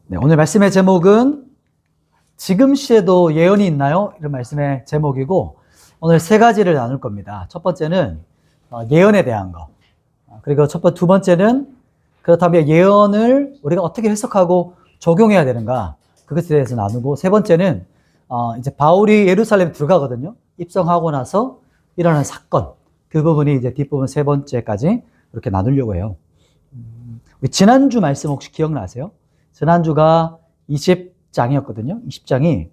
네, 오늘 말씀의 제목은 지금 시에도 예언이 있나요? 이런 말씀의 제목이고 오늘 세 가지를 나눌 겁니다. 첫 번째는 예언에 대한 거. 그리고 두 번째는 그렇다면 예언을 우리가 어떻게 해석하고 적용해야 되는가? 그것에 대해서 나누고 세 번째는 이제 바울이 예루살렘에 들어가거든요. 입성하고 나서 일어난 사건. 그 부분이 이제 뒷부분 세 번째까지 이렇게 나누려고 해요. 지난주 말씀 혹시 기억나세요? 지난주가 20장이었거든요. 20장이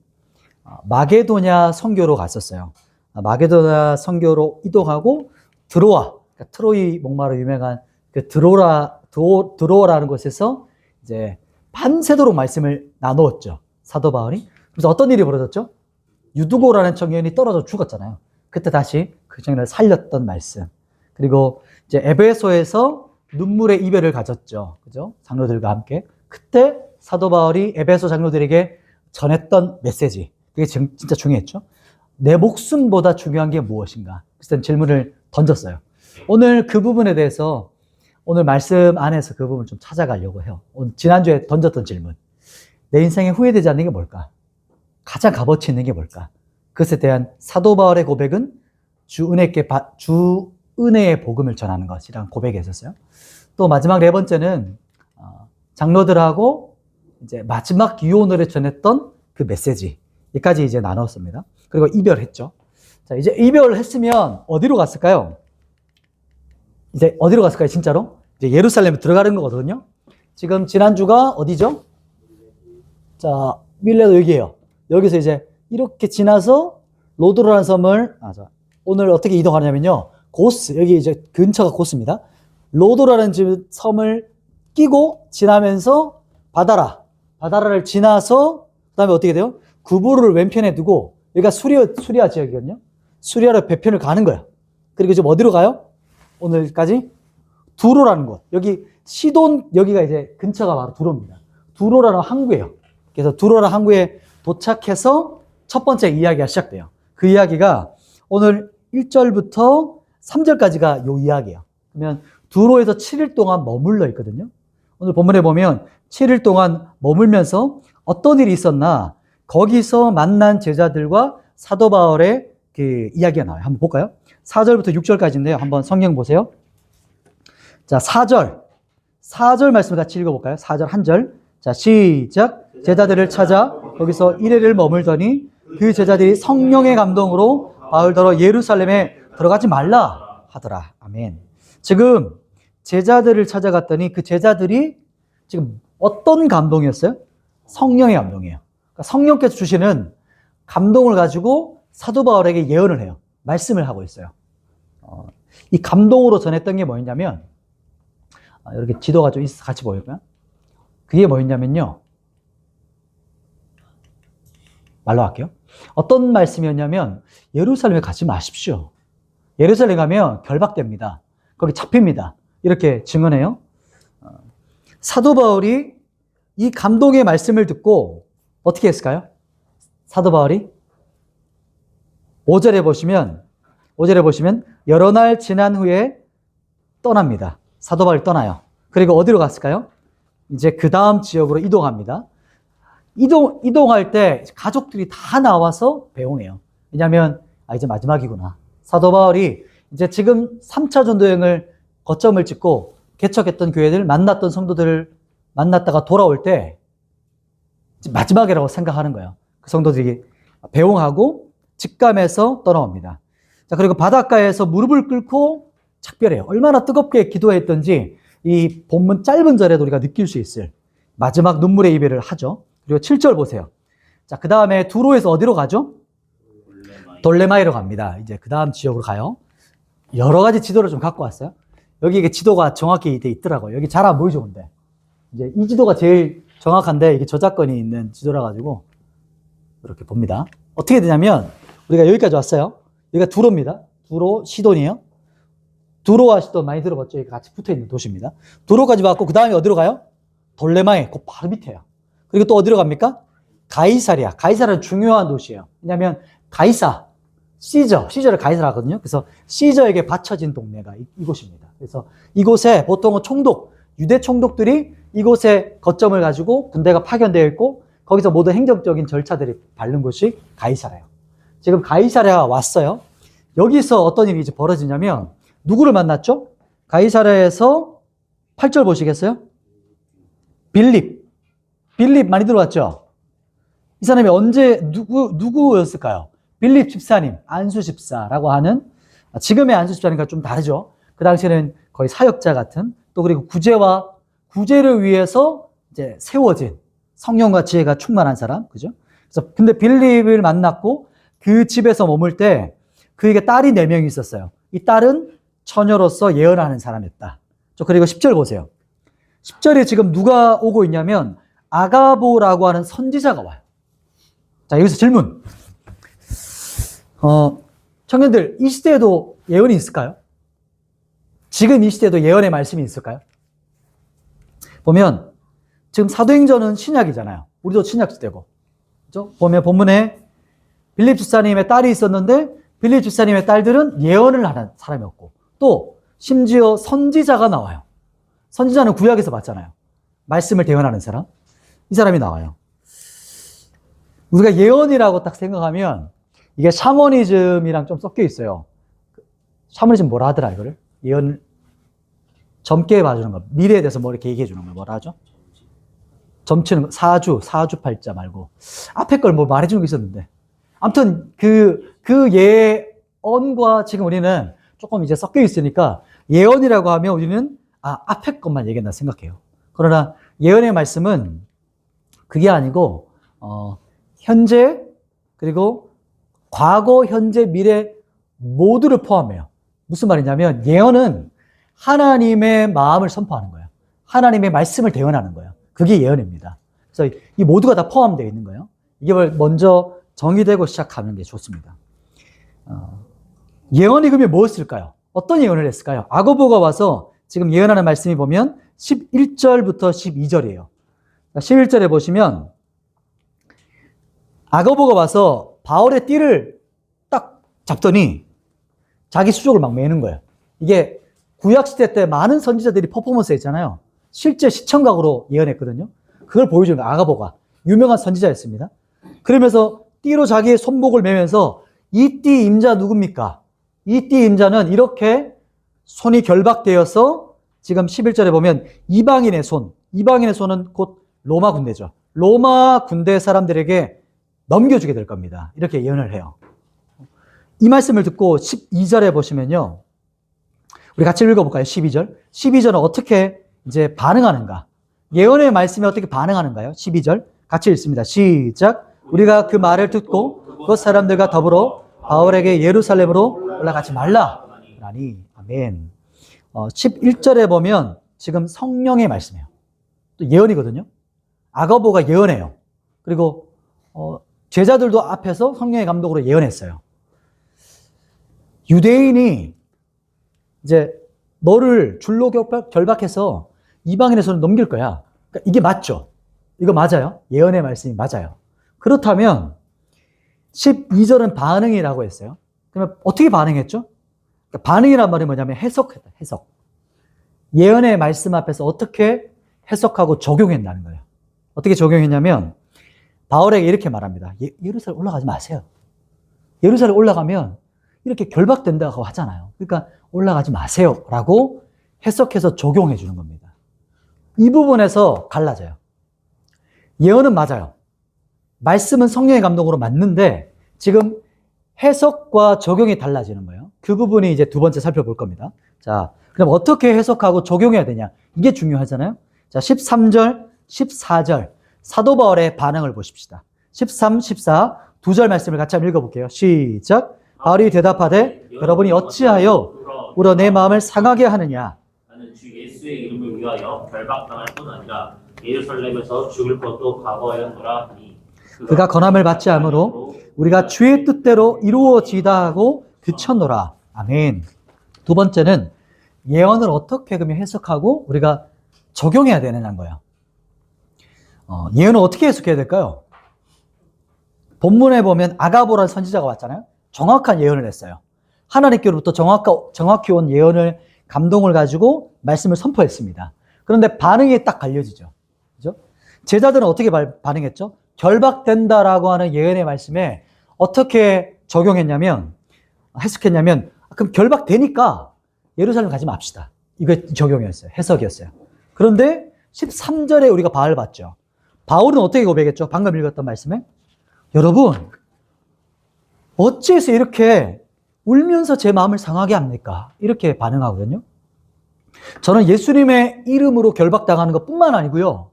마게도냐 선교로 갔었어요. 마게도냐 선교로 이동하고 드로아, 그러니까 트로이 목마로 유명한 그 드로아라는 곳에서 이제 밤새도록 말씀을 나누었죠. 사도 바울이. 그래서 어떤 일이 벌어졌죠? 유두고라는 청년이 떨어져 죽었잖아요. 그때 다시 그 청년을 살렸던 말씀. 그리고 이제 에베소에서 눈물의 이별을 가졌죠. 그죠? 장로들과 함께. 그때 사도 바울이 에베소 장로들에게 전했던 메시지. 그게 진짜 중요했죠. 내 목숨보다 중요한 게 무엇인가? 그래서 질문을 던졌어요. 오늘 그 부분에 대해서 오늘 말씀 안에서 그 부분을 좀 찾아가려고 해요. 오늘 지난주에 던졌던 질문. 내 인생에 후회되지 않는 게 뭘까? 가장 값어치 있는 게 뭘까? 그것에 대한 사도 바울의 고백은 주 은혜의 복음을 전하는 것이라는 고백이 있었어요. 또 마지막 네 번째는 장로들하고 이제 마지막 유언을 전했던 그 메시지. 여기까지 이제 나눴습니다. 그리고 이별했죠. 자, 이제 이별을 했으면 어디로 갔을까요? 이제 어디로 갔을까요, 진짜로? 이제 예루살렘에 들어가는 거거든요. 지금 지난주가 어디죠? 자, 밀레도 여기에요. 여기서 이제 이렇게 지나서 로드라는 섬을, 오늘 어떻게 이동하냐면요. 고스, 여기 이제 근처가 고스입니다. 로도라는 섬을 끼고 지나면서 바다라를 지나서 그 다음에 어떻게 돼요? 구부를 왼편에 두고 여기가 수리아 지역이거든요. 수리아로 배편을 가는 거예요. 그리고 지금 어디로 가요? 오늘까지 두로라는 곳. 여기 시돈 여기가 이제 근처가 바로 두로입니다. 두로라는 항구예요. 그래서 두로라는 항구에 도착해서 첫 번째 이야기가 시작돼요. 그 이야기가 오늘 1절부터 3절까지가 요 이야기예요. 그러면 두로에서 7일 동안 머물러 있거든요. 오늘 본문에 보면 7일 동안 머물면서 어떤 일이 있었나 거기서 만난 제자들과 사도 바울의 그 이야기가 나와요. 한번 볼까요? 4절부터 6절까지인데요. 한번 성경 보세요. 자, 4절 말씀을 같이 읽어볼까요? 4절 한 절. 자, 시작. 제자들을 찾아 거기서 1회를 머물더니 그 제자들이 성령의 감동으로 바울더러 예루살렘에 들어가지 말라 하더라. 아멘. 지금 제자들을 찾아갔더니 그 제자들이 지금 어떤 감동이었어요? 성령의 감동이에요. 그러니까 성령께서 주시는 감동을 가지고 사도 바울에게 예언을 해요. 말씀을 하고 있어요. 이 감동으로 전했던 게 뭐였냐면 이렇게 지도가 좀 같이 보일까요? 그게 뭐였냐면요. 말로 할게요. 어떤 말씀이었냐면 예루살렘에 가지 마십시오. 예루살렘 가면 결박됩니다. 거기 잡힙니다. 이렇게 증언해요. 사도 바울이 이 감동의 말씀을 듣고 어떻게 했을까요? 사도 바울이 5절에 보시면 여러 날 지난 후에 떠납니다. 사도 바울이 떠나요. 그리고 어디로 갔을까요? 이제 그 다음 지역으로 이동합니다. 이동할 때 가족들이 다 나와서 배웅해요. 왜냐하면 이제 마지막이구나. 사도 바울이 이제 지금 3차 전도여행을 거점을 찍고 개척했던 교회들 만났던 성도들을 만났다가 돌아올 때 마지막이라고 생각하는 거예요. 그 성도들이 배웅하고 직감해서 떠나옵니다. 자, 그리고 바닷가에서 무릎을 꿇고 작별해요. 얼마나 뜨겁게 기도했던지 이 본문 짧은 절에도 우리가 느낄 수 있을 마지막 눈물의 이별을 하죠. 그리고 7절 보세요. 자, 그 다음에 두로에서 어디로 가죠? 돌레마이로 갑니다. 이제 그 다음 지역으로 가요. 여러 가지 지도를 좀 갖고 왔어요. 여기 이게 지도가 정확히 돼 있더라고요. 여기 잘 안 보이죠, 근데. 이제 이 지도가 제일 정확한데 이게 저작권이 있는 지도라 가지고 이렇게 봅니다. 어떻게 되냐면 우리가 여기까지 왔어요. 여기가 두로입니다. 두로, 시돈이에요. 두로와 시돈 많이 들어봤죠? 여기 같이 붙어 있는 도시입니다. 두로까지 왔고 그 다음에 어디로 가요? 돌레마이, 그 바로 밑에요. 그리고 또 어디로 갑니까? 가이사리아. 가이사라는 중요한 도시예요. 왜냐하면 시저를 가이사라 하거든요. 그래서 시저에게 바쳐진 동네가 이곳입니다. 그래서 이곳에 보통은 총독 유대 총독들이 이곳에 거점을 가지고 군대가 파견되어 있고 거기서 모든 행정적인 절차들이 밟는 곳이 가이사라예요. 지금 가이사랴가 왔어요. 여기서 어떤 일이 이제 벌어지냐면 누구를 만났죠? 가이사랴에서 8절 보시겠어요? 빌립 많이 들어왔죠? 이 사람이 언제 누구였을까요? 빌립 집사님, 안수 집사라고 하는, 지금의 안수 집사님과 좀 다르죠. 그 당시에는 거의 사역자 같은, 또 그리고 구제를 위해서 이제 세워진 성령과 지혜가 충만한 사람, 그죠? 그래서 근데 빌립을 만났고 그 집에서 머물 때 그에게 딸이 4명이 있었어요. 이 딸은 처녀로서 예언하는 사람이었다. 그리고 10절 보세요. 10절에 지금 누가 오고 있냐면 아가보라고 하는 선지자가 와요. 자, 여기서 질문. 청년들, 이 시대에도 예언이 있을까요? 지금 이 시대에도 예언의 말씀이 있을까요? 보면 지금 사도행전은 신약이잖아요. 우리도 신약 시대고. 그죠? 보면 본문에 빌립 집사님의 딸이 있었는데 빌립 집사님의 딸들은 예언을 하는 사람이었고 또 심지어 선지자가 나와요. 선지자는 구약에서 봤잖아요. 말씀을 대언하는 사람. 이 사람이 나와요. 우리가 예언이라고 딱 생각하면 이게 샤머니즘이랑 좀 섞여 있어요. 샤머니즘 뭐라 하더라 이거를? 예언을 젊게 봐주는 거. 미래에 대해서 뭐 이렇게 얘기해 주는 거 뭐라 하죠? 점치는 거. 사주팔자 말고 앞에 걸 뭐 말해 주는 게 있었는데 아무튼 그 예언과 지금 우리는 조금 이제 섞여 있으니까 예언이라고 하면 우리는 앞에 것만 얘기한다 생각해요. 그러나 예언의 말씀은 그게 아니고 현재 그리고 과거, 현재, 미래 모두를 포함해요. 무슨 말이냐면 예언은 하나님의 마음을 선포하는 거예요. 하나님의 말씀을 대언하는 거예요. 그게 예언입니다. 그래서 이 모두가 다 포함되어 있는 거예요. 이게 먼저 정의되고 시작하는 게 좋습니다. 예언이 그러면 무엇일까요? 어떤 예언을 했을까요? 아고보가 와서 지금 예언하는 말씀이 보면 11절부터 12절이에요. 11절에 보시면 아고보가 와서 바울의 띠를 딱 잡더니 자기 수족을 막 매는 거예요. 이게 구약시대 때 많은 선지자들이 퍼포먼스 했잖아요. 실제 시청각으로 예언했거든요. 그걸 보여주는 거예요. 아가보가. 유명한 선지자였습니다. 그러면서 띠로 자기의 손목을 매면서 이 띠 임자 누굽니까? 이 띠 임자는 이렇게 손이 결박되어서 지금 11절에 보면 이방인의 손은 곧 로마 군대죠. 로마 군대 사람들에게 넘겨주게 될 겁니다. 이렇게 예언을 해요. 이 말씀을 듣고 12절에 보시면요. 우리 같이 읽어볼까요? 12절. 12절은 어떻게 이제 반응하는가? 예언의 말씀이 어떻게 반응하는가요? 12절. 같이 읽습니다. 시작. 우리가 그 말을 듣고 그 사람들과 더불어 바울에게 예루살렘으로 올라가지 말라. 라니. 아멘. 11절에 보면 지금 성령의 말씀이에요. 또 예언이거든요. 아가보가 예언해요. 그리고 제자들도 앞에서 성령의 감독으로 예언했어요. 유대인이 이제 너를 줄로 결박해서 이방인의 손을 넘길 거야. 그러니까 이게 맞죠? 이거 맞아요? 예언의 말씀이 맞아요. 그렇다면 12절은 반응이라고 했어요. 그러면 어떻게 반응했죠? 그러니까 반응이란 말이 뭐냐면 해석했다. 해석. 예언의 말씀 앞에서 어떻게 해석하고 적용했다는 거예요. 어떻게 적용했냐면 바울에게 이렇게 말합니다. 예루살렘 올라가지 마세요. 예루살렘 올라가면 이렇게 결박된다고 하잖아요. 그러니까 올라가지 마세요 라고 해석해서 적용해 주는 겁니다. 이 부분에서 갈라져요. 예언은 맞아요. 말씀은 성령의 감동으로 맞는데 지금 해석과 적용이 달라지는 거예요. 그 부분이 이제 두 번째 살펴볼 겁니다. 자, 그럼 어떻게 해석하고 적용해야 되냐? 이게 중요하잖아요. 자, 13절, 14절 사도 바울의 반응을 보십시다. 13, 14 두 절 말씀을 같이 한번 읽어볼게요. 시작. 바울이 대답하되 여러분이 어찌하여 울어 내 마음을 상하게 하느냐? 나는 주 예수의 이름을 위하여 결박당할 뿐 아니라 예루살렘에서 죽을 것도 각오하였노라 하니 그가 권함을 받지 않으므로 우리가 주의 뜻대로 이루어지다 하고 그쳤노라. 아멘. 두 번째는 예언을 어떻게 그러면 해석하고 우리가 적용해야 되느냐는 거예요. 예언을 어떻게 해석해야 될까요? 본문에 보면 아가보라는 선지자가 왔잖아요. 정확한 예언을 했어요. 하나님께로부터 정확히 온 예언을 감동을 가지고 말씀을 선포했습니다. 그런데 반응이 딱 갈려지죠. 그죠? 제자들은 어떻게 반응했죠? 결박된다라고 하는 예언의 말씀에 어떻게 적용했냐면, 해석했냐면, 그럼 결박되니까 예루살렘 가지 맙시다. 이거 적용이었어요. 해석이었어요. 그런데 13절에 우리가 바울 봤죠. 바울은 어떻게 고백했죠? 방금 읽었던 말씀에. 여러분, 어찌해서 이렇게 울면서 제 마음을 상하게 합니까? 이렇게 반응하거든요. 저는 예수님의 이름으로 결박당하는 것 뿐만 아니고요.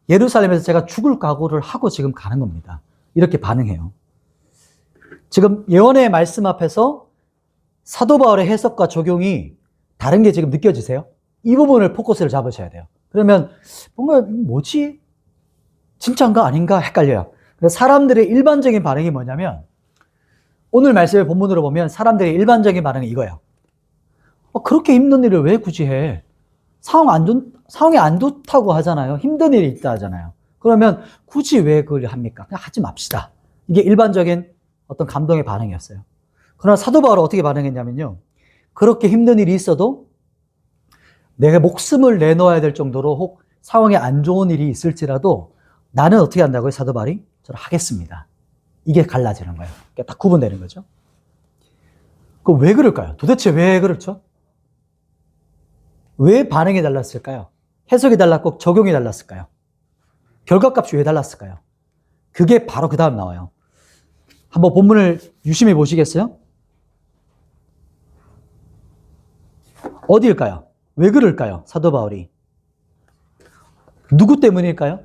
예루살렘에서 제가 죽을 각오를 하고 지금 가는 겁니다. 이렇게 반응해요. 지금 예언의 말씀 앞에서 사도 바울의 해석과 적용이 다른 게 지금 느껴지세요? 이 부분을 포커스를 잡으셔야 돼요. 그러면 뭔가 뭐지? 진짜인가 아닌가 헷갈려요. 그래서 사람들의 일반적인 반응이 뭐냐면 오늘 말씀의 본문으로 보면 사람들의 일반적인 반응이 이거예요. 그렇게 힘든 일을 왜 굳이 해? 상황이 안 좋다고 하잖아요. 힘든 일이 있다 하잖아요. 그러면 굳이 왜 그걸 합니까? 그냥 하지 맙시다. 이게 일반적인 어떤 감동의 반응이었어요. 그러나 사도 바울은 어떻게 반응했냐면요. 그렇게 힘든 일이 있어도 내가 목숨을 내놓아야 될 정도로 혹 상황에 안 좋은 일이 있을지라도 나는 어떻게 한다고요? 사도 바울이? 저는 하겠습니다. 이게 갈라지는 거예요. 딱 구분되는 거죠. 그럼 왜 그럴까요? 도대체 왜 그렇죠? 왜 반응이 달랐을까요? 해석이 달랐고 적용이 달랐을까요? 결과값이 왜 달랐을까요? 그게 바로 그 다음 나와요. 한번 본문을 유심히 보시겠어요? 어디일까요? 왜 그럴까요? 사도 바울이. 누구 때문일까요?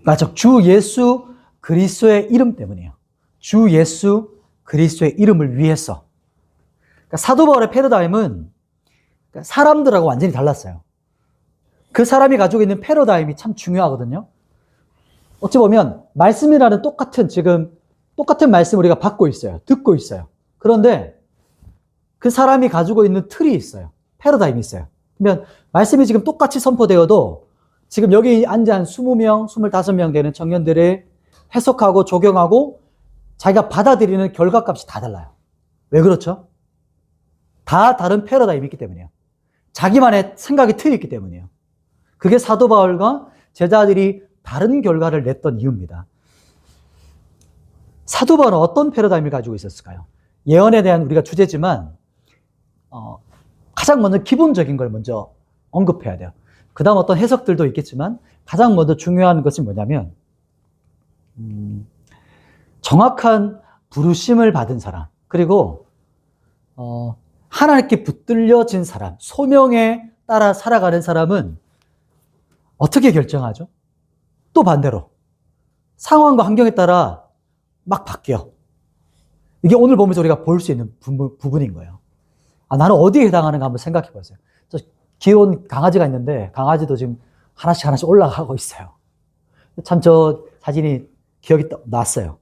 맞죠. 주 예수 그리스도의 이름 때문이에요. 주 예수 그리스도의 이름을 위해서. 그러니까 사도 바울의 패러다임은 사람들하고 완전히 달랐어요. 그 사람이 가지고 있는 패러다임이 참 중요하거든요. 어찌 보면 말씀이라는 똑같은 말씀을 우리가 받고 있어요. 듣고 있어요. 그런데 그 사람이 가지고 있는 틀이 있어요. 패러다임이 있어요. 그러면 말씀이 지금 똑같이 선포되어도 지금 여기 앉아 한 20명, 25명 되는 청년들의 해석하고 적용하고 자기가 받아들이는 결과값이 다 달라요. 왜 그렇죠? 다 다른 패러다임이 있기 때문이에요. 자기만의 생각이 틀이 있기 때문이에요. 그게 사도 바울과 제자들이 다른 결과를 냈던 이유입니다. 사도 바울은 어떤 패러다임을 가지고 있었을까요? 예언에 대한 우리가 주제지만 가장 먼저 기본적인 걸 먼저 언급해야 돼요. 그 다음 어떤 해석들도 있겠지만 가장 먼저 중요한 것이 뭐냐면 정확한 부르심을 받은 사람, 그리고 하나님께 붙들려진 사람, 소명에 따라 살아가는 사람은 어떻게 결정하죠? 또 반대로 상황과 환경에 따라 막 바뀌어. 이게 오늘 보면서 우리가 볼 수 있는 부분인 거예요. 나는 어디에 해당하는가 한번 생각해 보세요. 저 귀여운 강아지가 있는데 강아지도 지금 하나씩 올라가고 있어요. 참 저 사진이 기억이 났어요.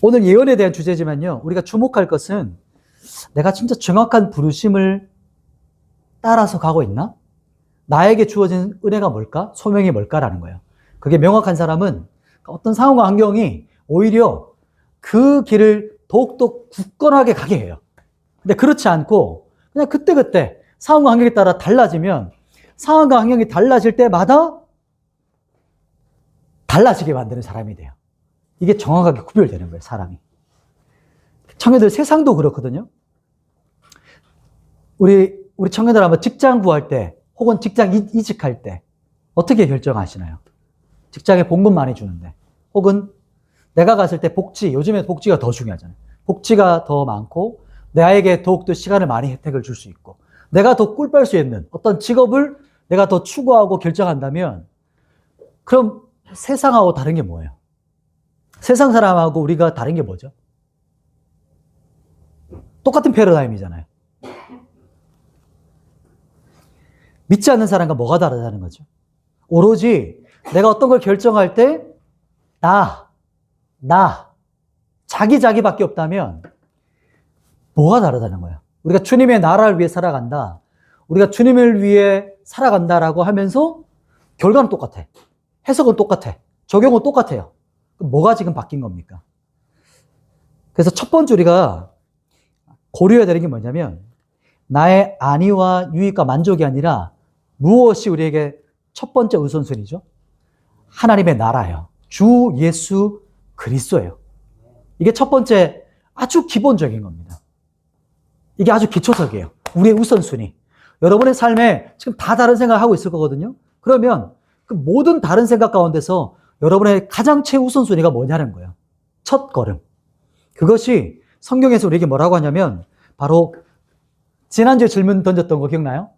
오늘 예언에 대한 주제지만요. 우리가 주목할 것은 내가 진짜 정확한 부르심을 따라서 가고 있나? 나에게 주어진 은혜가 뭘까? 소명이 뭘까라는 거예요. 그게 명확한 사람은 어떤 상황과 환경이 오히려 그 길을 더욱더 굳건하게 가게 해요. 근데 그렇지 않고 그냥 그때그때 상황과 환경에 따라 달라지면 상황과 환경이 달라질 때마다 달라지게 만드는 사람이 돼요. 이게 정확하게 구별되는 거예요, 사람이. 청년들 세상도 그렇거든요. 우리 청년들 한번 직장 구할 때 혹은 직장 이직할 때 어떻게 결정하시나요? 직장에 봉급 많이 주는데 혹은 내가 갔을 때 요즘에 복지가 더 중요하잖아요. 복지가 더 많고 나에게 더욱더 시간을 많이 혜택을 줄 수 있고 내가 더 꿀 빨 수 있는 어떤 직업을 내가 더 추구하고 결정한다면 그럼 세상하고 다른 게 뭐예요? 세상 사람하고 우리가 다른 게 뭐죠? 똑같은 패러다임이잖아요. 믿지 않는 사람과 뭐가 다르다는 거죠? 오로지 내가 어떤 걸 결정할 때 자기밖에 없다면 뭐가 다르다는 거예요? 우리가 주님의 나라를 위해 살아간다. 우리가 주님을 위해 살아간다라고 하면서 결과는 똑같아. 해석은 똑같아. 적용은 똑같아요. 그럼 뭐가 지금 바뀐 겁니까? 그래서 첫 번째 우리가 고려해야 되는 게 뭐냐면 나의 안위와 유익과 만족이 아니라 무엇이 우리에게 첫 번째 우선순위죠? 하나님의 나라예요. 주 예수 그리스도예요. 이게 첫 번째 아주 기본적인 겁니다. 이게 아주 기초적이에요. 우리의 우선순위. 여러분의 삶에 지금 다 다른 생각을 하고 있을 거거든요. 그러면 그 모든 다른 생각 가운데서 여러분의 가장 최우선순위가 뭐냐는 거예요. 첫 걸음. 그것이 성경에서 우리에게 뭐라고 하냐면 바로 지난주에 질문 던졌던 거 기억나요?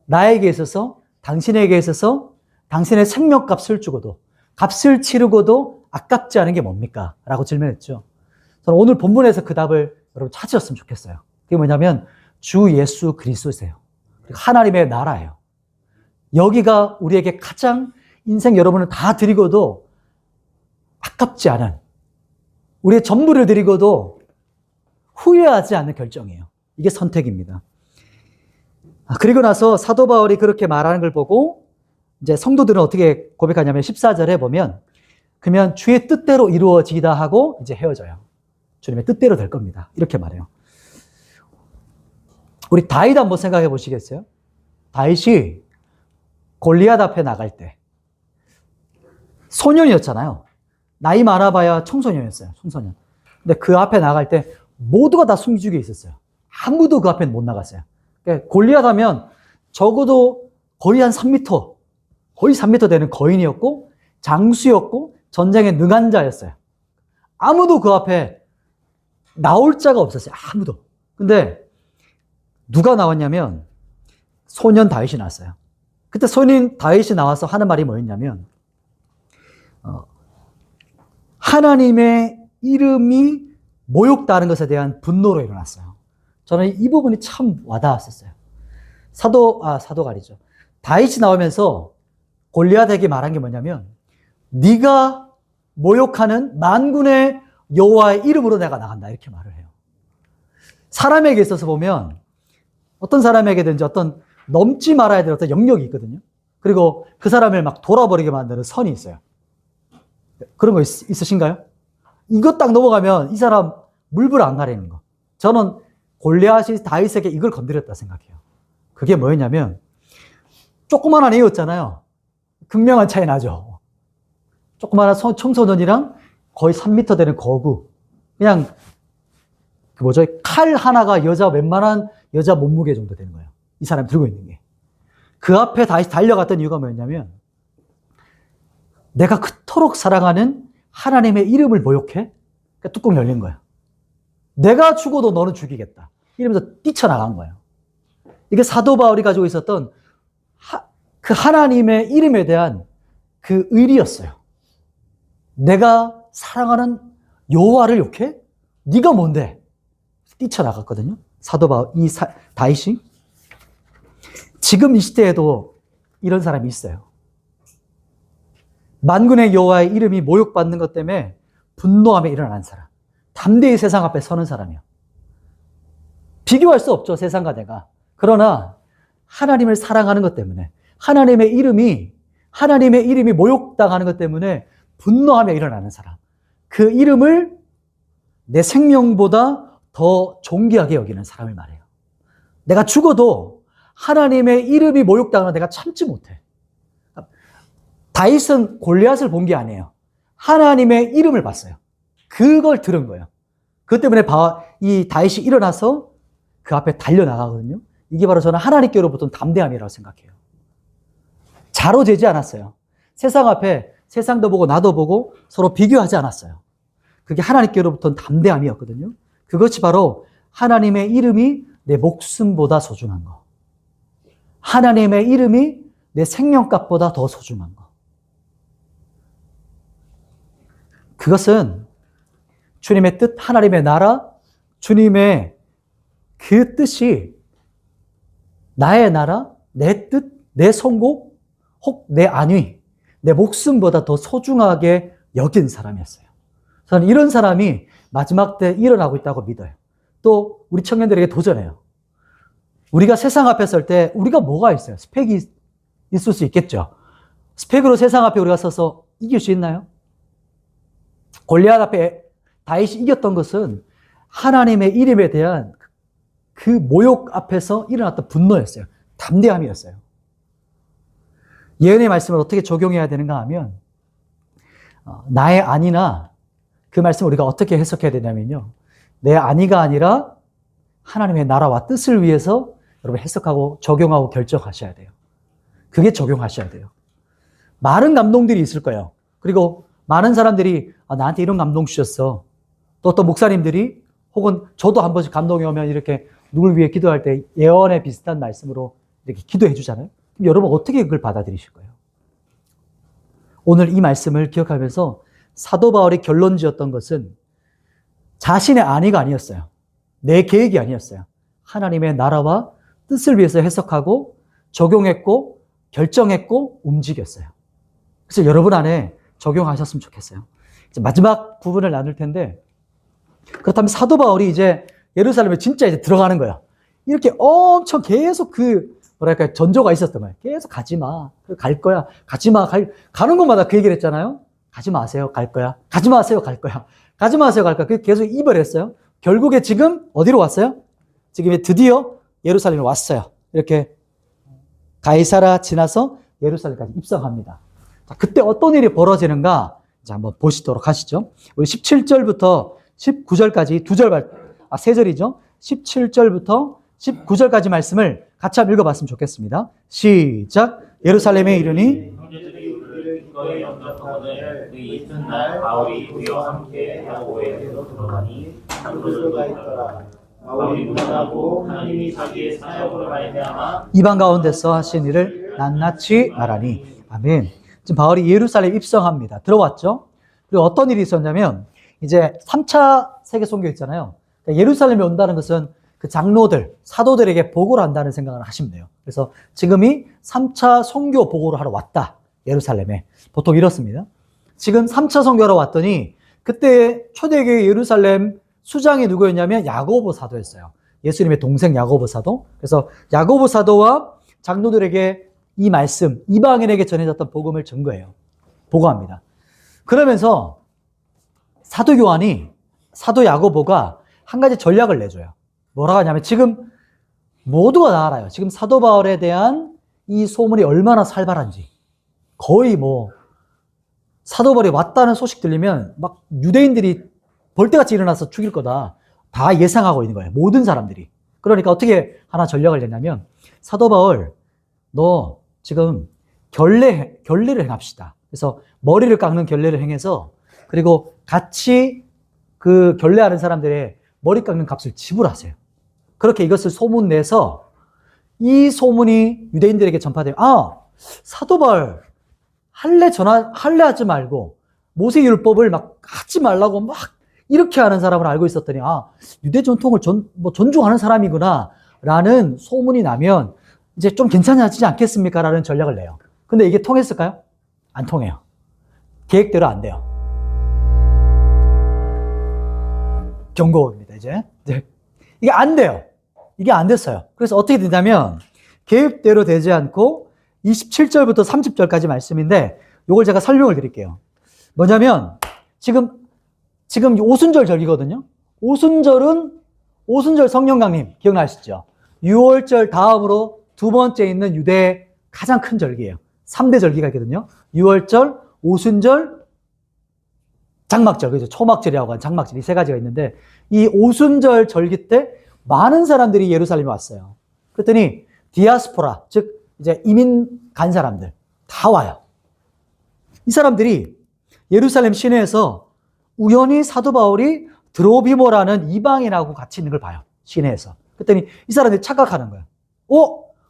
나에게 있어서 당신에게 있어서 당신의 생명값을 주고도 값을 치르고도 아깝지 않은 게 뭡니까? 라고 질문했죠. 저는 오늘 본문에서 그 답을 여러분 찾으셨으면 좋겠어요. 그게 뭐냐면 주 예수 그리스도세요. 하나님의 나라예요. 여기가 우리에게 가장 인생 여러분을 다 드리고도 아깝지 않은, 우리의 전부를 드리고도 후회하지 않는 결정이에요. 이게 선택입니다. 그리고 나서 사도 바울이 그렇게 말하는 걸 보고 이제 성도들은 어떻게 고백하냐면 14절에 보면 그러면 주의 뜻대로 이루어지다 하고 이제 헤어져요. 주님의 뜻대로 될 겁니다. 이렇게 말해요. 우리 다윗 한번 생각해 보시겠어요? 다윗이 골리앗 앞에 나갈 때 소년이었잖아요. 나이 많아봐야 청소년이었어요. 청소년. 근데 그 앞에 나갈 때 모두가 다 숨죽여 있었어요. 아무도 그 앞에 못 나갔어요. 그러니까 골리앗 하면 적어도 거의 한 3m, 거의 3m 되는 거인이었고 장수였고 전쟁에 능한 자였어요. 아무도 그 앞에 나올 자가 없었어요. 아무도. 근데 누가 나왔냐면 소년 다윗이 나왔어요. 그때 소년 다윗이 나와서 하는 말이 뭐였냐면 하나님의 이름이 모욕당하는 것에 대한 분노로 일어났어요. 저는 이 부분이 참 와닿았었어요. 사도가 아니죠. 다윗이 나오면서 골리앗에게 말한 게 뭐냐면 네가 모욕하는 만군의 여호와의 이름으로 내가 나간다 이렇게 말을 해요. 사람에게 있어서 보면 어떤 사람에게든지 어떤 넘지 말아야 될 어떤 영역이 있거든요. 그리고 그 사람을 막 돌아버리게 만드는 선이 있어요. 그런 거 있으신가요? 이거 딱 넘어가면 이 사람 물불 안 가리는 거. 저는 골리앗이 다윗에게 이걸 건드렸다 생각해요. 그게 뭐였냐면 조그만한 애였잖아요. 극명한 차이 나죠. 조그만한 청소년이랑 거의 3m 되는 거구. 그냥 칼 하나가 웬만한 여자 몸무게 정도 되는 거예요. 이 사람이 들고 있는 게. 그 앞에 다시 달려갔던 이유가 뭐였냐면 내가 그토록 사랑하는 하나님의 이름을 모욕해? 그러니까 뚜껑 열린 거예요. 내가 죽어도 너는 죽이겠다. 이러면서 뛰쳐나간 거예요. 이게 사도 바울이 가지고 있었던 그 하나님의 이름에 대한 그 의리였어요. 내가 사랑하는 여호와를 욕해? 네가 뭔데? 뛰쳐나갔거든요. 사도 바울, 다윗이. 지금 이 시대에도 이런 사람이 있어요. 만군의 여호와의 이름이 모욕받는 것 때문에 분노함에 일어난 사람. 담대히 세상 앞에 서는 사람이요. 비교할 수 없죠, 세상과 내가. 그러나 하나님을 사랑하는 것 때문에 하나님의 이름이 모욕당하는 것 때문에 분노하며 일어나는 사람. 그 이름을 내 생명보다 더 존귀하게 여기는 사람을 말해요. 내가 죽어도 하나님의 이름이 모욕당하는 내가 참지 못해. 다윗은 골리앗을 본 게 아니에요. 하나님의 이름을 봤어요. 그걸 들은 거예요. 그것 때문에 이 다윗이 일어나서 그 앞에 달려나가거든요. 이게 바로 저는 하나님께로부터 담대함이라고 생각해요. 자로 재지 않았어요. 세상 앞에 세상도 보고 나도 보고 서로 비교하지 않았어요. 그게 하나님께로부터 담대함이었거든요. 그것이 바로 하나님의 이름이 내 목숨보다 소중한 거. 하나님의 이름이 내 생명값보다 더 소중한 거. 그것은 주님의 뜻, 하나님의 나라, 주님의 그 뜻이 나의 나라, 내 뜻, 내 성공, 혹 내 안위, 내 목숨보다 더 소중하게 여긴 사람이었어요. 저는 이런 사람이 마지막 때 일어나고 있다고 믿어요. 또 우리 청년들에게 도전해요. 우리가 세상 앞에 설 때 우리가 뭐가 있어요? 스펙이 있을 수 있겠죠. 스펙으로 세상 앞에 우리가 서서 이길 수 있나요? 골리앗 앞에 다윗이 이겼던 것은 하나님의 이름에 대한 그 모욕 앞에서 일어났던 분노였어요. 담대함이었어요. 예언의 말씀을 어떻게 적용해야 되는가 하면 나의 아니나 그 말씀을 우리가 어떻게 해석해야 되냐면요. 내 아니가 아니라 하나님의 나라와 뜻을 위해서 여러분 해석하고 적용하고 결정하셔야 돼요. 그게 적용하셔야 돼요. 많은 감동들이 있을 거예요. 그리고 많은 사람들이 나한테 이런 감동 주셨어. 또 어떤 목사님들이 혹은 저도 한 번씩 감동이 오면 이렇게 누굴 위해 기도할 때 예언에 비슷한 말씀으로 이렇게 기도해 주잖아요. 그럼 여러분 어떻게 그걸 받아들이실 거예요? 오늘 이 말씀을 기억하면서 사도 바울이 결론 지었던 것은 자신의 안위가 아니었어요. 내 계획이 아니었어요. 하나님의 나라와 뜻을 위해서 해석하고 적용했고 결정했고 움직였어요. 그래서 여러분 안에 적용하셨으면 좋겠어요. 이제 마지막 부분을 나눌 텐데 그렇다면 사도 바울이 이제 예루살렘에 진짜 이제 들어가는 거예요. 이렇게 엄청 계속 뭐랄까 전조가 있었던 거예요. 계속 가지 마. 갈 거야. 가지 마. 가는 곳마다 그 얘기를 했잖아요. 가지 마세요. 갈 거야. 가지 마세요. 갈 거야. 가지 마세요. 갈 거야. 계속 입을 했어요. 결국에 지금 어디로 왔어요? 지금 드디어 예루살렘에 왔어요. 이렇게 가이사라 지나서 예루살렘까지 입성합니다. 자, 그때 어떤 일이 벌어지는가? 자, 한번 보시도록 하시죠. 우리 17절부터 19절까지 세 절이죠. 17절부터 19절까지 말씀을 같이 한번 읽어봤으면 좋겠습니다. 시작. 예루살렘에 이르니 형제들이 우리를 기꺼이 영접하거늘 그 이튿날 바울이 우리와 함께 야고보에서 들어가니 장로들도 있더라. 바울이 무난하고 하나님이 자기의 사역으로 말미암아 이방 가운데서 하신 일을 낱낱이 말하니. 아멘. 지금 바울이 예루살렘 입성합니다. 들어왔죠? 그리고 어떤 일이 있었냐면 이제 3차 세계 선교 있잖아요. 그러니까 예루살렘에 온다는 것은 그 장로들, 사도들에게 보고를 한다는 생각을 하시면 돼요. 그래서 지금이 3차 선교 보고를 하러 왔다. 예루살렘에. 보통 이렇습니다. 지금 3차 선교하러 왔더니 그때 초대교회 예루살렘 수장이 누구였냐면 야고보 사도였어요. 예수님의 동생 야고보 사도. 그래서 야고보 사도와 장로들에게 이 말씀, 이방인에게 전해졌던 복음을 증거해요. 보고합니다. 그러면서 사도 야고보가 한 가지 전략을 내줘요. 뭐라고 하냐면 지금 모두가 다 알아요. 지금 사도 바울에 대한 이 소문이 얼마나 살벌한지. 거의 사도 바울이 왔다는 소식 들리면 막 유대인들이 벌떼같이 일어나서 죽일 거다. 다 예상하고 있는 거예요. 모든 사람들이. 그러니까 어떻게 하나 전략을 냈냐면 사도 바울 너 지금 결례를 행합시다. 그래서 머리를 깎는 결례를 행해서 그리고 같이 그 결례하는 사람들의 머리 깎는 값을 지불하세요. 그렇게 이것을 소문내서 이 소문이 유대인들에게 전파돼요. 사도 바울 할례 하지 말고 모세율법을 막 하지 말라고 막 이렇게 하는 사람을 알고 있었더니 유대 전통을 존중하는 사람이구나 라는 소문이 나면 이제 좀 괜찮아지지 않겠습니까? 라는 전략을 내요. 근데 이게 통했을까요? 안 통해요. 계획대로 안 돼요. 경고입니다, 이제. 이게 안 돼요. 이게 안 됐어요. 그래서 어떻게 되냐면, 계획대로 되지 않고 27절부터 30절까지 말씀인데, 이걸 제가 설명을 드릴게요. 뭐냐면, 지금 오순절 절기거든요. 오순절 성령 강림, 기억나시죠? 6월절 다음으로 두 번째 있는 유대의 가장 큰 절기예요. 3대 절기가 있거든요. 6월절, 오순절, 장막절, 그죠? 초막절이라고 하는 장막절, 이 세 가지가 있는데, 이 오순절 절기 때 많은 사람들이 예루살렘에 왔어요. 그랬더니, 디아스포라, 즉, 이제 이민 간 사람들, 다 와요. 이 사람들이 예루살렘 시내에서 우연히 사도 바울이 드로비모라는 이방인하고 같이 있는 걸 봐요. 시내에서. 그랬더니 이 사람들이 착각하는 거예요.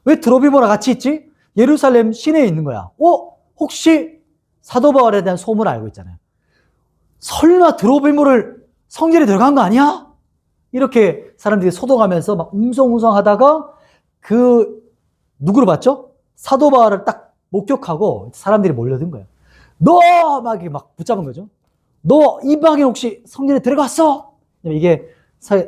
왜 드로비모랑 같이 있지? 예루살렘 시내에 있는 거야. 혹시 사도 바울에 대한 소문을 알고 있잖아요. 설마 드로비모를 성전에 들어간 거 아니야? 이렇게 사람들이 소동하면서 막 웅성웅성 하다가 누구를 봤죠? 사도 바울을 딱 목격하고 사람들이 몰려든 거예요. 너! 막 붙잡은 거죠. 너 이방인 혹시 성전에 들어갔어? 이게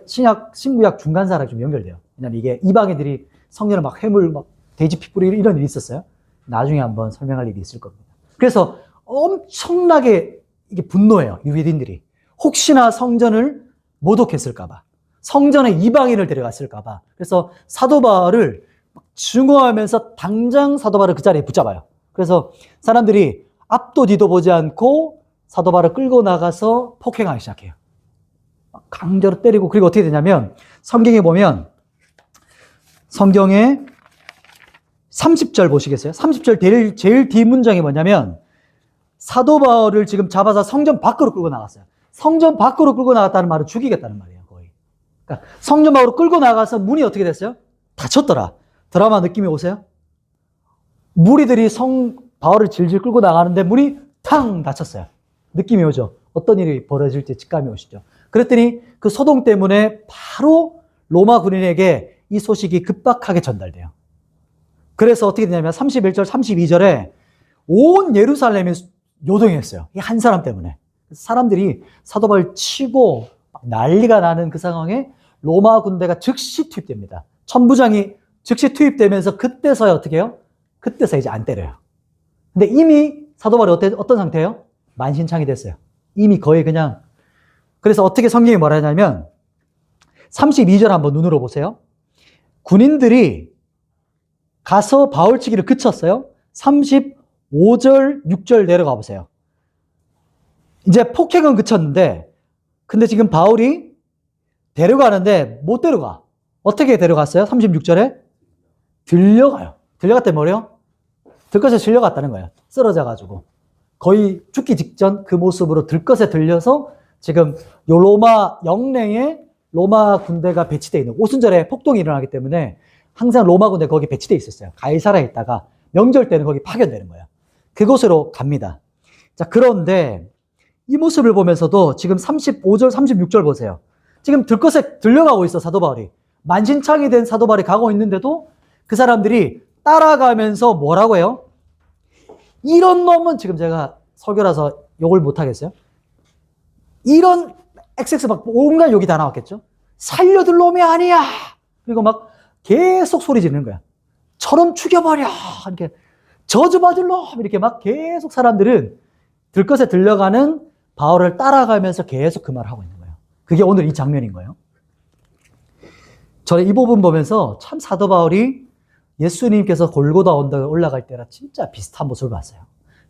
신구약 중간사랑 좀 연결돼요. 왜냐면 이게 이방인들이 성전을 막 회물, 돼지 피 뿌리고 이런 일이 있었어요. 나중에 한번 설명할 일이 있을 겁니다. 그래서 엄청나게 이게 분노해요. 유대인들이. 혹시나 성전을 모독했을까봐. 성전에 이방인을 데려갔을까봐. 그래서 사도 바울을 증오하면서 당장 사도 바울을 그 자리에 붙잡아요. 그래서 사람들이 앞도 뒤도 보지 않고 사도 바울을 끌고 나가서 폭행하기 시작해요. 강제로 때리고. 그리고 어떻게 되냐면 성경에 보면 성경에 30절 보시겠어요? 30절 제일 뒷문장이 뭐냐면 사도 바울을 지금 잡아서 성전 밖으로 끌고 나갔어요. 성전 밖으로 끌고 나갔다는 말은 죽이겠다는 말이에요, 거의. 그러니까 성전 밖으로 끌고 나가서 문이 어떻게 됐어요? 닫혔더라. 드라마 느낌이 오세요? 무리들이 바울을 질질 끌고 나가는데 문이 탕 닫혔어요. 느낌이 오죠? 어떤 일이 벌어질지 직감이 오시죠? 그랬더니 그 소동 때문에 바로 로마 군인에게 이 소식이 급박하게 전달돼요. 그래서 어떻게 되냐면 31절, 32절에 온 예루살렘이 요동했어요. 이 한 사람 때문에. 사람들이 사도 바울 치고 막 난리가 나는 그 상황에 로마 군대가 즉시 투입됩니다. 천부장이 즉시 투입되면서 그때서야 어떻게 해요? 그때서 이제 안 때려요. 근데 이미 사도 바울이 어떤 상태예요? 만신창이 됐어요. 이미 거의 그냥. 그래서 어떻게 성경이 뭐라 하냐면 32절 한번 눈으로 보세요. 군인들이 가서 바울 치기를 그쳤어요. 35절, 6절 내려가 보세요. 이제 폭행은 그쳤는데 근데 지금 바울이 데려가는데 못 데려가. 어떻게 데려갔어요? 36절에 들려가요. 들려갔다면 뭐래요? 들것에 실려갔다는 거예요. 쓰러져가지고 거의 죽기 직전 그 모습으로 들것에 들려서 지금 요 로마 영내에 로마 군대가 배치되어 있는, 오순절에 폭동이 일어나기 때문에 항상 로마 군대 거기 배치되어 있었어요. 가이사라에 있다가 명절 때는 거기 파견되는 거예요. 그곳으로 갑니다. 자, 그런데 이 모습을 보면서도 지금 35절, 36절 보세요. 지금 들것에 들려가고 있어, 사도 바울이. 만신창이 된 사도 바울이 가고 있는데도 그 사람들이 따라가면서 뭐라고 해요? 이런 놈은, 지금 제가 설교라서 욕을 못 하겠어요? 이런 XX 막 온갖 욕이 다 나왔겠죠? 살려둘 놈이 아니야! 그리고 막 계속 소리 지르는 거야. 저놈 죽여버려! 이렇게 저주받을 놈! 이렇게 막 계속 사람들은 들것에 들려가는 바울을 따라가면서 계속 그 말을 하고 있는 거예요. 그게 오늘 이 장면인 거예요. 저는 이 부분 보면서 참 사도 바울이 예수님께서 골고다 언덕에 올라갈 때랑 진짜 비슷한 모습을 봤어요.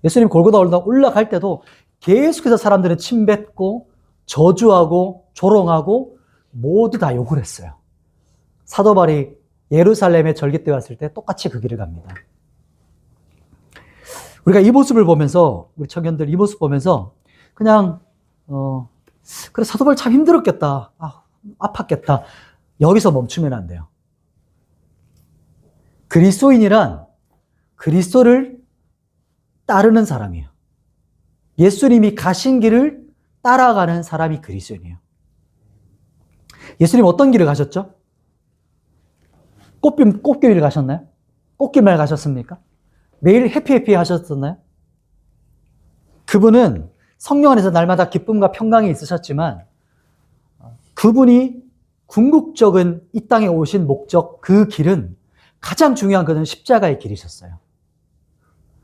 예수님 골고다 언덕 올라갈 때도 계속해서 사람들은 침뱉고 저주하고 조롱하고 모두 다 욕을 했어요. 사도 바울이 예루살렘에 절기 때 왔을 때 똑같이 그 길을 갑니다. 우리가 이 모습을 보면서, 우리 청년들 이 모습 보면서 그냥 그래, 사도 바울 참 힘들었겠다. 아팠겠다. 여기서 멈추면 안 돼요. 그리스도인이란 그리스도를 따르는 사람이에요. 예수님이 가신 길을 따라가는 사람이 그리스도인이에요. 예수님 어떤 길을 가셨죠? 꽃길을 가셨나요? 꽃길만 가셨습니까? 매일 해피 하셨었나요? 그분은 성령 안에서 날마다 기쁨과 평강이 있으셨지만 그분이 궁극적인 이 땅에 오신 목적, 그 길은 가장 중요한 것은 십자가의 길이셨어요.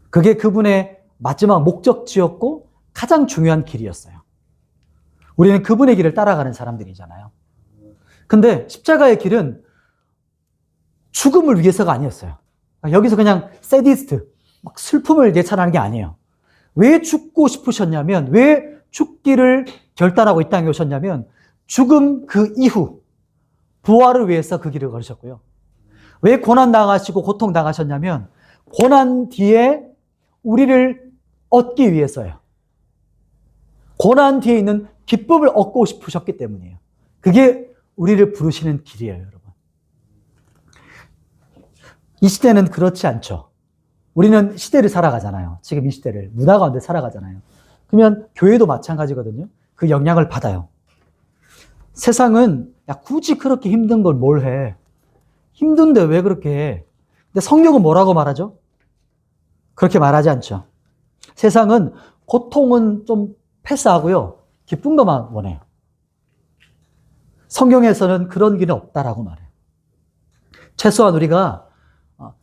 그게 그분의 마지막 목적지였고 가장 중요한 길이었어요. 우리는 그분의 길을 따라가는 사람들이잖아요. 근데 십자가의 길은 죽음을 위해서가 아니었어요. 여기서 그냥 새디스트, 막 슬픔을 예찬하는 게 아니에요. 왜 죽고 싶으셨냐면, 왜 죽기를 결단하고 이 땅에 오셨냐면 죽음 그 이후 부활을 위해서 그 길을 걸으셨고요. 왜 고난 당하시고 고통 당하셨냐면 고난 뒤에 우리를 얻기 위해서요. 고난 뒤에 있는 기쁨을 얻고 싶으셨기 때문이에요. 그게 우리를 부르시는 길이에요, 여러분. 이 시대는 그렇지 않죠. 우리는 시대를 살아가잖아요. 지금 이 시대를 문화 가운데 살아가잖아요. 그러면 교회도 마찬가지거든요. 그 영향을 받아요. 세상은 야, 굳이 그렇게 힘든 걸 뭘 해? 힘든데 왜 그렇게 해? 근데 성경은 뭐라고 말하죠? 그렇게 말하지 않죠. 세상은 고통은 좀 패스하고요. 기쁜 것만 원해요. 성경에서는 그런 길은 없다라고 말해요. 최소한 우리가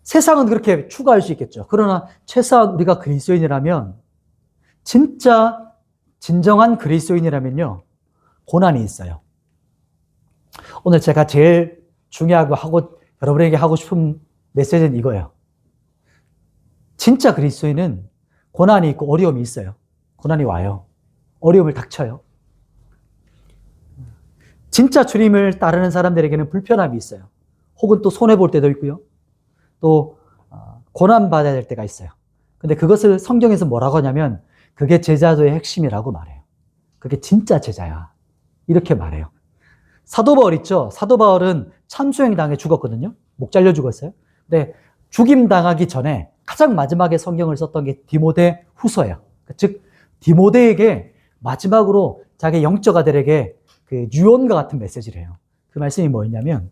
세상은 그렇게 추구할 수 있겠죠. 그러나 최소한 우리가 그리스도인이라면, 진짜 진정한 그리스도인이라면요, 고난이 있어요. 오늘 제가 제일 중요하고 여러분에게 하고 싶은 메시지는 이거예요. 진짜 그리스도인은 고난이 있고 어려움이 있어요. 고난이 와요. 어려움을 닥쳐요. 진짜 주님을 따르는 사람들에게는 불편함이 있어요. 혹은 또 손해볼 때도 있고요. 또 고난받아야 될 때가 있어요. 근데 그것을 성경에서 뭐라고 하냐면 그게 제자도의 핵심이라고 말해요. 그게 진짜 제자야. 이렇게 말해요. 사도 바울 있죠? 사도 바울은 참수형 당해 죽었거든요. 목 잘려 죽었어요. 근데 죽임 당하기 전에 가장 마지막에 성경을 썼던 게 디모데 후서예요. 즉 디모데에게 마지막으로 자기 영적 아들에게 그 유언과 같은 메시지를 해요. 그 말씀이 뭐였냐면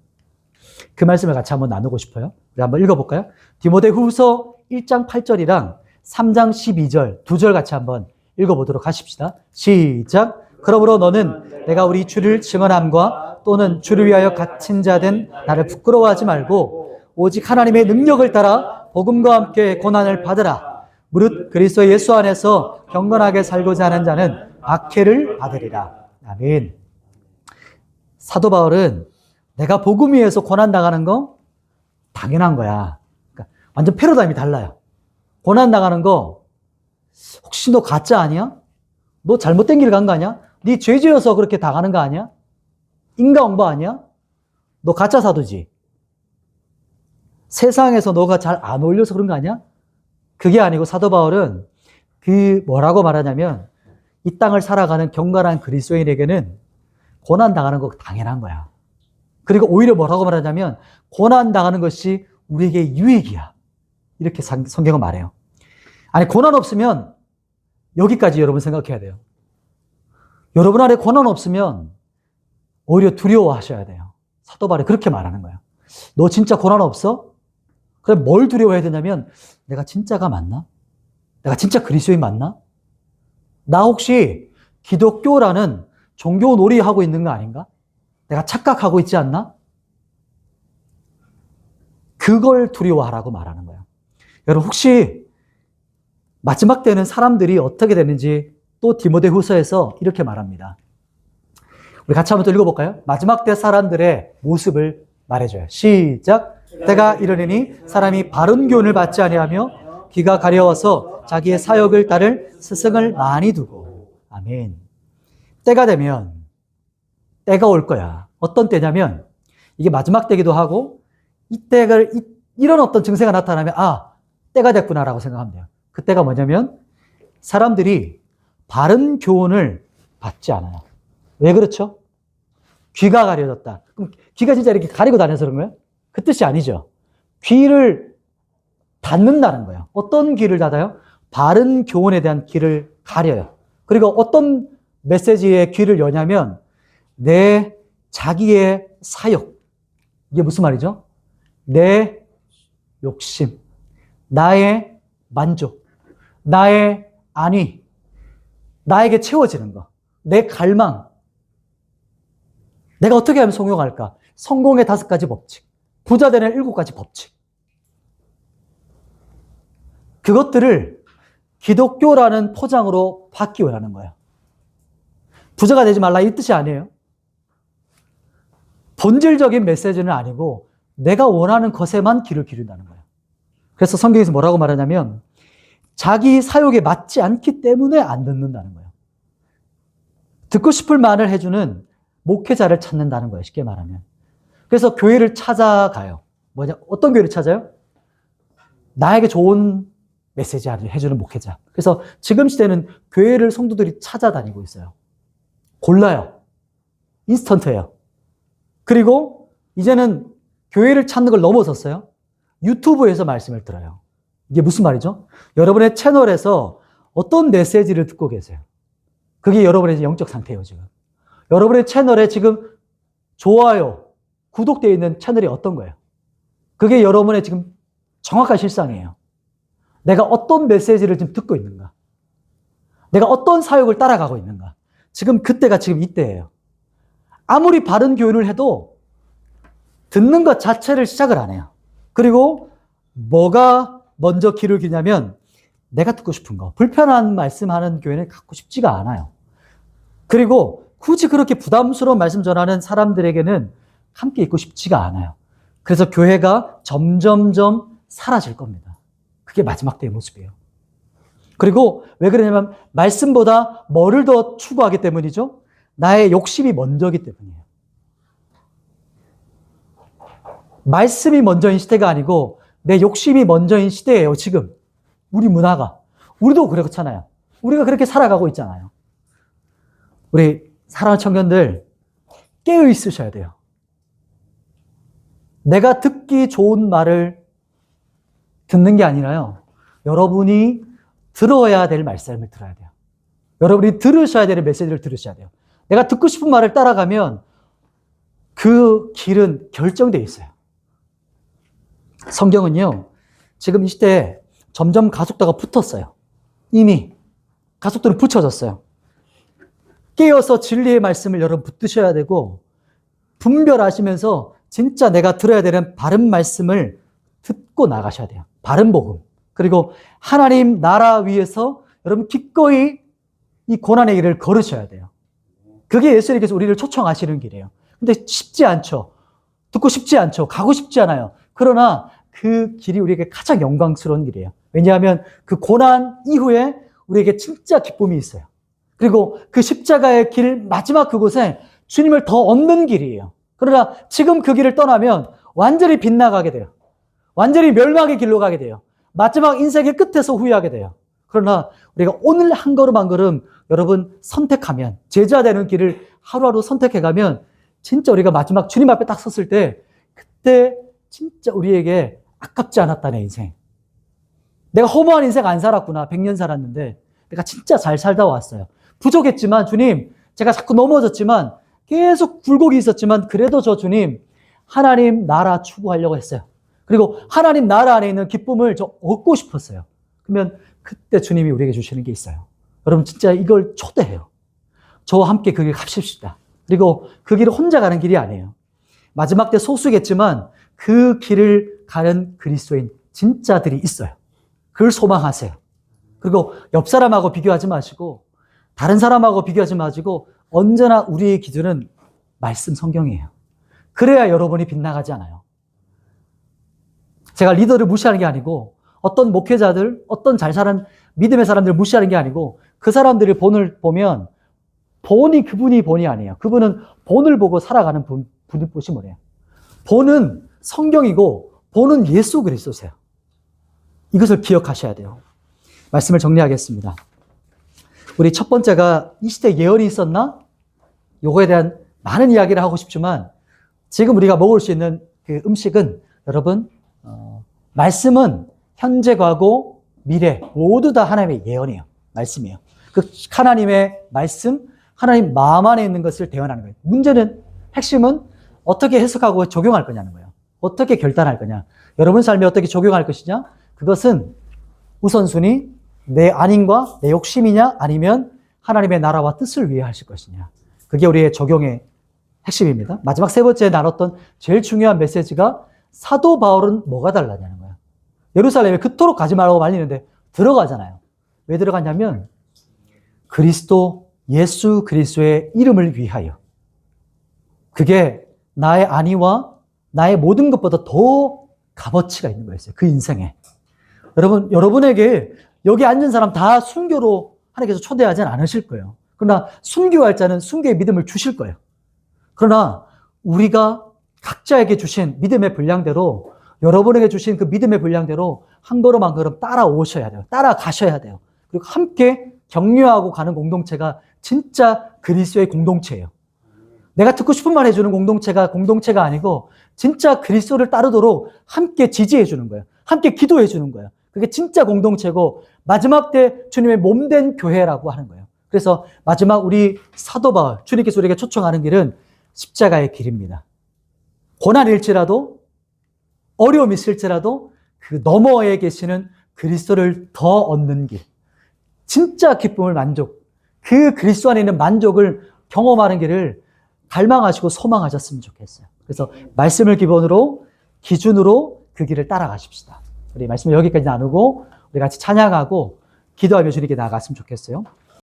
그 말씀을 같이 한번 나누고 싶어요. 우리 한번 읽어볼까요? 디모데 후서 1장 8절이랑 3장 12절 두 절 같이 한번 읽어보도록 하십시다. 시작. 그러므로 너는 내가 우리 주를 증언함과 또는 주를 위하여 갇힌 자 된 나를 부끄러워하지 말고 오직 하나님의 능력을 따라 복음과 함께 고난을 받으라. 무릇 그리스도 예수 안에서 경건하게 살고자 하는 자는 박해를 받으리라. 아멘. 사도 바울은 내가 복음 위에서 고난 당하는 거 당연한 거야. 그러니까 완전 패러다임이 달라요. 고난 당하는 거 혹시 너 가짜 아니야? 너 잘못된 길 간 거 아니야? 네 죄 지어서 그렇게 당하는 거 아니야? 인과응보 아니야? 너 가짜 사도지? 세상에서 너가 잘 안 어울려서 그런 거 아니야? 그게 아니고 사도 바울은 그 뭐라고 말하냐면 이 땅을 살아가는 경건한 그리스도인에게는 고난 당하는 거 당연한 거야. 그리고 오히려 뭐라고 말하냐면 고난 당하는 것이 우리에게 유익이야. 이렇게 성경은 말해요. 아니 고난 없으면 여기까지 여러분 생각해야 돼요. 여러분 안에 고난 없으면 오히려 두려워하셔야 돼요. 사도 바울이 그렇게 말하는 거예요. 너 진짜 고난 없어? 그럼 뭘 두려워해야 되냐면 내가 진짜가 맞나? 내가 진짜 그리스도인 맞나? 나 혹시 기독교라는 종교 놀이하고 있는 거 아닌가? 내가 착각하고 있지 않나? 그걸 두려워하라고 말하는 거예요. 여러분 혹시 마지막 때는 사람들이 어떻게 되는지 또 디모데 후서에서 이렇게 말합니다. 우리 같이 한번 또 읽어볼까요? 마지막 때 사람들의 모습을 말해줘요. 시작. 때가 이르리니 사람이 바른 교훈을 받지 아니하며 귀가 가려워서 자기의 사역을 따를 스승을 많이 두고. 아멘. 때가 되면 때가 올 거야. 어떤 때냐면 이게 마지막 때기도 하고 이런 어떤 증세가 나타나면 때가 됐구나라고 생각하면 돼요. 그때가 뭐냐면 사람들이 바른 교훈을 받지 않아요. 왜 그렇죠? 귀가 가려졌다. 그럼 귀가 진짜 이렇게 가리고 다녀서 그런 거예요? 그 뜻이 아니죠. 귀를 닫는다는 거예요. 어떤 귀를 닫아요? 바른 교훈에 대한 귀를 가려요. 그리고 어떤 메시지에 귀를 여냐면 내 자기의 사욕. 이게 무슨 말이죠? 내 욕심, 나의 만족, 나의 안위, 나에게 채워지는 거, 내 갈망. 내가 어떻게 하면 성공할까? 성공의 5가지 법칙, 부자 되는 7가지 법칙. 그것들을 기독교라는 포장으로 받기 원하는 거예요. 부자가 되지 말라 이 뜻이 아니에요. 본질적인 메시지는 아니고 내가 원하는 것에만 귀를 기른다는 거예요. 그래서 성경에서 뭐라고 말하냐면 자기 사욕에 맞지 않기 때문에 안 듣는다는 거예요. 듣고 싶을 말을 해주는 목회자를 찾는다는 거예요. 쉽게 말하면. 그래서 교회를 찾아가요. 어떤 교회를 찾아요? 나에게 좋은 메시지 해주는 목회자. 그래서 지금 시대는 교회를 성도들이 찾아다니고 있어요. 골라요. 인스턴트예요. 그리고 이제는 교회를 찾는 걸 넘어섰어요. 유튜브에서 말씀을 들어요. 이게 무슨 말이죠? 여러분의 채널에서 어떤 메시지를 듣고 계세요? 그게 여러분의 영적 상태예요, 지금. 여러분의 채널에 지금 좋아요, 구독되어 있는 채널이 어떤 거예요? 그게 여러분의 지금 정확한 실상이에요. 내가 어떤 메시지를 지금 듣고 있는가? 내가 어떤 사역을 따라가고 있는가? 지금 그때가 지금 이때예요. 아무리 바른 교훈을 해도 듣는 것 자체를 시작을 안 해요. 그리고 뭐가 먼저 귀를 기냐면 내가 듣고 싶은 거, 불편한 말씀하는 교회는 갖고 싶지가 않아요. 그리고 굳이 그렇게 부담스러운 말씀 전하는 사람들에게는 함께 있고 싶지가 않아요. 그래서 교회가 점점점 사라질 겁니다. 그게 마지막 때의 모습이에요. 그리고 왜 그러냐면 말씀보다 뭐를 더 추구하기 때문이죠? 나의 욕심이 먼저이기 때문이에요. 말씀이 먼저인 시대가 아니고 내 욕심이 먼저인 시대예요, 지금. 우리 문화가. 우리도 그렇잖아요. 우리가 그렇게 살아가고 있잖아요. 우리 사랑하는 청년들, 깨어 있으셔야 돼요. 내가 듣기 좋은 말을 듣는 게 아니라요. 여러분이 들어야 될 말씀을 들어야 돼요. 여러분이 들으셔야 될 메시지를 들으셔야 돼요. 내가 듣고 싶은 말을 따라가면 그 길은 결정되어 있어요. 성경은요, 지금 이 시대에 점점 가속도가 붙었어요. 이미 가속도는 붙여졌어요. 깨어서 진리의 말씀을 여러분 붙드셔야 되고, 분별하시면서 진짜 내가 들어야 되는 바른 말씀을 듣고 나가셔야 돼요. 바른 복음. 그리고 하나님 나라 위에서 여러분 기꺼이 이 고난의 길을 걸으셔야 돼요. 그게 예수님께서 우리를 초청하시는 길이에요. 근데 쉽지 않죠. 듣고 싶지 않죠. 가고 싶지 않아요. 그러나 그 길이 우리에게 가장 영광스러운 길이에요. 왜냐하면 그 고난 이후에 우리에게 진짜 기쁨이 있어요. 그리고 그 십자가의 길 마지막 그곳에 주님을 더 얻는 길이에요. 그러나 지금 그 길을 떠나면 완전히 빗나가게 돼요. 완전히 멸망의 길로 가게 돼요. 마지막 인생의 끝에서 후회하게 돼요. 그러나 우리가 오늘 한 걸음 한 걸음 여러분 선택하면, 제자 되는 길을 하루하루 선택해가면 진짜 우리가 마지막 주님 앞에 딱 섰을 때 그때 진짜 우리에게 아깝지 않았다, 내 인생. 내가 허무한 인생 안 살았구나. 100년 살았는데 내가 진짜 잘 살다 왔어요. 부족했지만 주님, 제가 자꾸 넘어졌지만 계속 굴곡이 있었지만 그래도 저 주님 하나님 나라 추구하려고 했어요. 그리고 하나님 나라 안에 있는 기쁨을 저 얻고 싶었어요. 그러면 그때 주님이 우리에게 주시는 게 있어요. 여러분 진짜 이걸 초대해요. 저와 함께 그 길 갑시다. 그리고 그 길은 혼자 가는 길이 아니에요. 마지막 때 소수겠지만 그 길을 가는 그리스도인 진짜들이 있어요. 그걸 소망하세요. 그리고 옆 사람하고 비교하지 마시고 다른 사람하고 비교하지 마시고 언제나 우리의 기준은 말씀 성경이에요. 그래야 여러분이 빗나가지 않아요. 제가 리더를 무시하는 게 아니고 어떤 목회자들, 어떤 잘 사는 믿음의 사람들을 무시하는 게 아니고 그 사람들의 본을 보면 본이 그분이 본이 아니에요. 그분은 본을 보고 살아가는 분이 뭐래요. 본은 성경이고 본은 예수 그리스도세요. 이것을 기억하셔야 돼요. 말씀을 정리하겠습니다. 우리 첫 번째가 이 시대에 예언이 있었나? 요거에 대한 많은 이야기를 하고 싶지만 지금 우리가 먹을 수 있는 그 음식은 여러분 말씀은 현재, 과거, 미래 모두 다 하나님의 예언이에요. 말씀이에요. 그 하나님의 말씀, 하나님 마음 안에 있는 것을 대언하는 거예요. 문제는 핵심은 어떻게 해석하고 적용할 거냐는 거예요. 어떻게 결단할 거냐. 여러분 삶에 어떻게 적용할 것이냐. 그것은 우선순위 내 안인과 내 욕심이냐 아니면 하나님의 나라와 뜻을 위해 하실 것이냐. 그게 우리의 적용의 핵심입니다. 마지막 세 번째 나눴던 제일 중요한 메시지가 사도 바울은 뭐가 달라냐는 거예요. 예루살렘에 그토록 가지 말라고 말리는데 들어가잖아요. 왜 들어갔냐면 그리스도 예수 그리스도의 이름을 위하여. 그게 나의 안위와 나의 모든 것보다 더 값어치가 있는 거였어요. 그 인생에. 여러분에게 여기 앉은 사람 다 순교로 하나님께서 초대하지는 않으실 거예요. 그러나 순교할 자는 순교의 믿음을 주실 거예요. 그러나 우리가 각자에게 주신 믿음의 분량대로 여러분에게 주신 그 믿음의 분량대로 한 걸음 한 걸음 따라오셔야 돼요. 따라가셔야 돼요. 그리고 함께 격려하고 가는 공동체가 진짜 그리스도의 공동체예요. 내가 듣고 싶은 말 해주는 공동체가 아니고 진짜 그리스도를 따르도록 함께 지지해 주는 거예요. 함께 기도해 주는 거예요. 그게 진짜 공동체고 마지막 때 주님의 몸된 교회라고 하는 거예요. 그래서 마지막 우리 사도 바울, 주님께서 우리에게 초청하는 길은 십자가의 길입니다. 고난일지라도 어려움이 있을지라도 그 너머에 계시는 그리스도를 더 얻는 길. 진짜 기쁨을 그 그리스도 안에 있는 만족을 경험하는 길을 갈망하시고 소망하셨으면 좋겠어요. 그래서 말씀을 기준으로 그 길을 따라가십시다. 우리 말씀을 여기까지 나누고 우리 같이 찬양하고 기도하며 주님께 나아갔으면 좋겠어요.